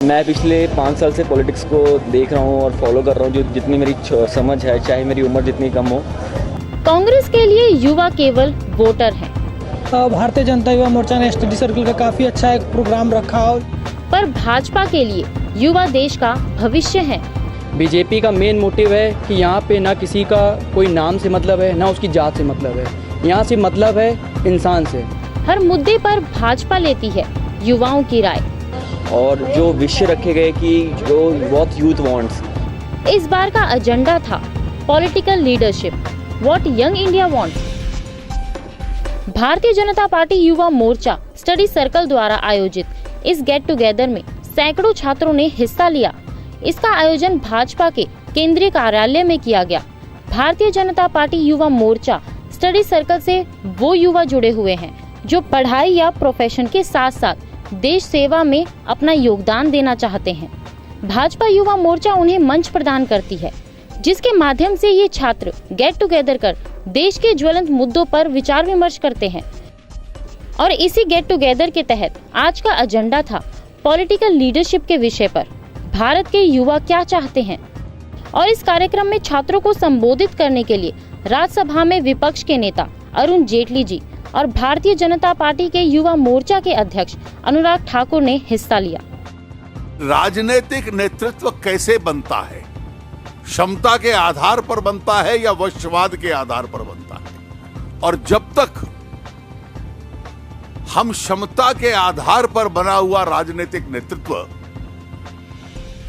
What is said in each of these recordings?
मैं पिछले 5 साल से पॉलिटिक्स को देख रहा हूँ और फॉलो कर रहा हूँ, जो जितनी मेरी समझ है, चाहे मेरी उम्र जितनी कम हो। कांग्रेस के लिए युवा केवल वोटर हैं। भारतीय जनता युवा मोर्चा ने स्टडी सर्कल का काफी अच्छा एक प्रोग्राम रखा और पर भाजपा के लिए युवा देश का भविष्य है। बीजेपी का मेन मोटिव है कि यहाँ पे ना किसी का कोई नाम से मतलब है, ना उसकी जात से मतलब है, यहाँ से मतलब है इंसान से। हर मुद्दे पर भाजपा लेती है युवाओं की राय और जो विषय रखे गए कि जो व्हाट यूथ वांट्स। इस बार का एजेंडा था political leadership, what young India wants. Bharatiya Janata party Yuva Morcha study circle द्वारा आयोजित इस गेट टुगेदर में सैकड़ों छात्रों ने हिस्सा लिया। इसका आयोजन भाजपा के केंद्रीय कार्यालय में किया गया। Bharatiya Janata party Yuva Morcha study circle से वो युवा जुड़े हुए हैं जो पढ़ाई या प्रोफेशन के साथ साथ देश सेवा में अपना योगदान देना चाहते हैं। भाजपा युवा मोर्चा उन्हें मंच प्रदान करती है, जिसके माध्यम से ये छात्र गेट टुगेदर कर देश के ज्वलंत मुद्दों पर विचार विमर्श करते हैं। और इसी गेट टुगेदर के तहत आज का एजेंडा था पॉलिटिकल लीडरशिप के विषय पर, भारत के युवा क्या चाहते हैं। और इस कार्यक्रम में छात्रों को संबोधित करने के लिए राज्यसभा में विपक्ष के नेता अरुण जेटली जी और भारतीय जनता पार्टी के युवा मोर्चा के अध्यक्ष अनुराग ठाकुर ने हिस्सा लिया। राजनीतिक नेतृत्व कैसे बनता है? क्षमता के आधार पर बनता है या वंशवाद के आधार पर बनता है? और जब तक हम क्षमता के आधार पर बना हुआ राजनीतिक नेतृत्व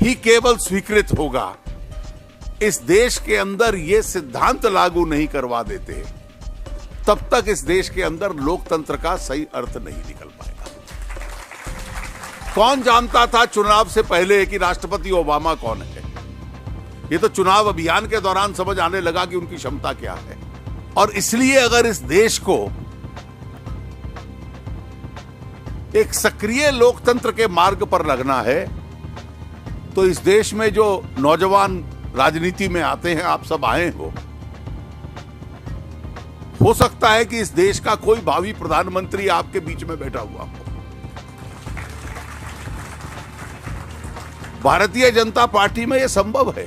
ही केवल स्वीकृत होगा, इस देश के अंदर ये सिद्धांत लागू नहीं करवा देते, तब तक इस देश के अंदर लोकतंत्र का सही अर्थ नहीं निकल पाएगा। कौन जानता था चुनाव से पहले कि राष्ट्रपति ओबामा कौन है? ये तो चुनाव अभियान के दौरान समझ आने लगा कि उनकी क्षमता क्या है। और इसलिए अगर इस देश को एक सक्रिय लोकतंत्र के मार्ग पर लगना है, तो इस देश में जो नौजवान राजनीति में आते हैं, आप सब आए हो सकता है कि इस देश का कोई भावी प्रधानमंत्री आपके बीच में बैठा हुआ हो। भारतीय जनता पार्टी में यह संभव है,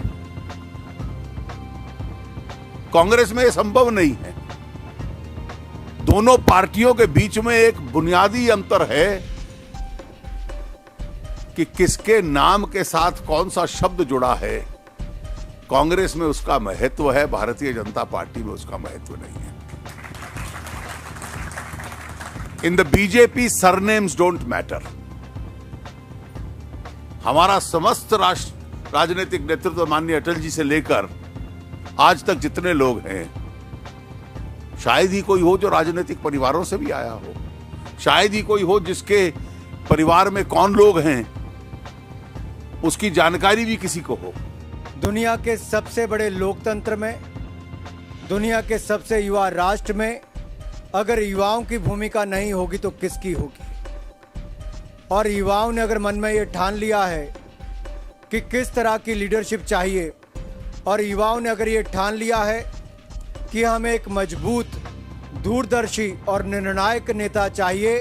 कांग्रेस में यह संभव नहीं है। दोनों पार्टियों के बीच में एक बुनियादी अंतर है कि किसके नाम के साथ कौन सा शब्द जुड़ा है। कांग्रेस में उसका महत्व है, भारतीय जनता पार्टी में उसका महत्व नहीं है। In the BJP surnames don't matter. हमारा समस्त राजनीतिक नेतृत्व माननीय अटल जी से लेकर आज तक जितने लोग हैं, शायद ही कोई हो जो राजनीतिक परिवारों से भी आया हो, शायद ही कोई हो जिसके परिवार में कौन लोग हैं उसकी जानकारी भी किसी को हो। दुनिया के सबसे बड़े लोकतंत्र में, दुनिया के सबसे युवा राष्ट्र में अगर युवाओं की भूमिका नहीं होगी तो किसकी होगी? और युवाओं ने अगर मन में ये ठान लिया है कि किस तरह की लीडरशिप चाहिए, और युवाओं ने अगर ये ठान लिया है कि हमें एक मजबूत, दूरदर्शी और निर्णायक नेता चाहिए,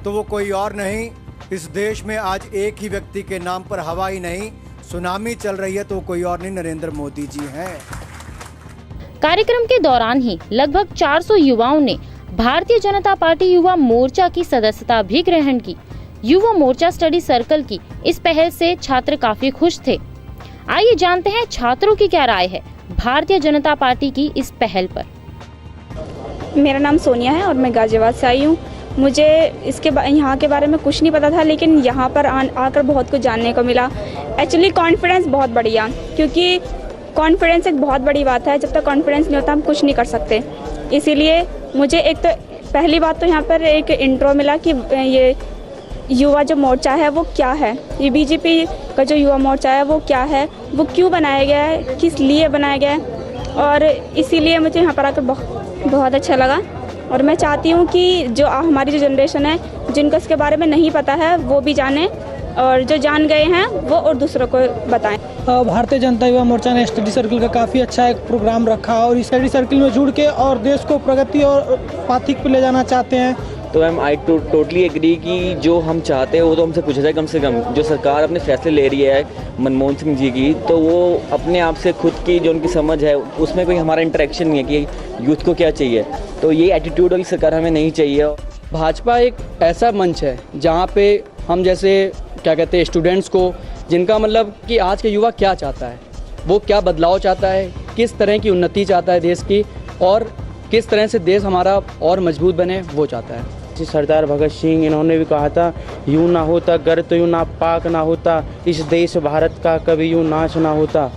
तो वो कोई और नहीं, इस देश में आज एक ही व्यक्ति के नाम पर हवा ही नहीं, सुनामी चल रही है, तो कोई और नहीं, नरेंद्र मोदी जी हैं। कार्यक्रम के दौरान ही लगभग 400 युवाओं ने भारतीय जनता पार्टी युवा मोर्चा की सदस्यता भी ग्रहण की। युवा मोर्चा स्टडी सर्कल की इस पहल से छात्र काफी खुश थे। आइए जानते हैं छात्रों की क्या राय है भारतीय जनता पार्टी की इस पहल पर। मेरा नाम सोनिया है और मैं गाजियाबाद से आई हूँ। मुझे यहाँ के बारे में कुछ नहीं पता था, लेकिन यहाँ पर आकर बहुत कुछ जानने को मिला। एक्चुअली कॉन्फिडेंस बहुत बढ़िया, क्योंकि कॉन्फिडेंस एक बहुत बड़ी बात है। जब तक कॉन्फिडेंस नहीं होता हम कुछ नहीं कर सकते। इसीलिए मुझे एक तो पहली बात तो यहाँ पर एक इंट्रो मिला कि ये युवा जो मोर्चा है वो क्या है, ये बीजेपी का जो युवा मोर्चा है वो क्या है, वो क्यों बनाया गया है, किस लिए बनाया गया है। और इसीलिए मुझे यहाँ पर आकर बहुत अच्छा लगा। और मैं चाहती हूँ कि जो हमारी जो जनरेशन है, जिनको इसके बारे में नहीं पता है, वो भी जाने, और जो जान गए हैं वो और दूसरों को बताएं। भारतीय जनता युवा मोर्चा ने स्टडी सर्कल का काफ़ी अच्छा एक प्रोग्राम रखा और इस स्टडी सर्कल में जुड़ के और देश को प्रगति और पाथिक पे ले जाना चाहते हैं। तो मैम आई टोटली एग्री कि जो हम चाहते हैं वो तो हमसे पूछा जाए कम से कम। जो सरकार अपने फैसले ले रही है मनमोहन सिंह जी की, तो वो अपने आप से खुद की जो उनकी समझ है उसमें कोई हमारा इंटरेक्शन नहीं है कि यूथ को क्या चाहिए। तो ये एटीट्यूड वाली सरकार हमें नहीं चाहिए। भाजपा एक ऐसा मंच है जहाँ पे हम जैसे क्या कहते हैं स्टूडेंट्स को, जिनका मतलब कि आज के युवा क्या चाहता है, वो क्या बदलाव चाहता है, किस तरह की उन्नति चाहता है देश की, और किस तरह से देश हमारा और मजबूत बने, वो चाहता है। सरदार भगत सिंह, इन्होंने भी कहा था यूँ ना होता गर तो यूँ ना पाक ना होता, इस देश भारत का कभी यूँ नाश ना होता।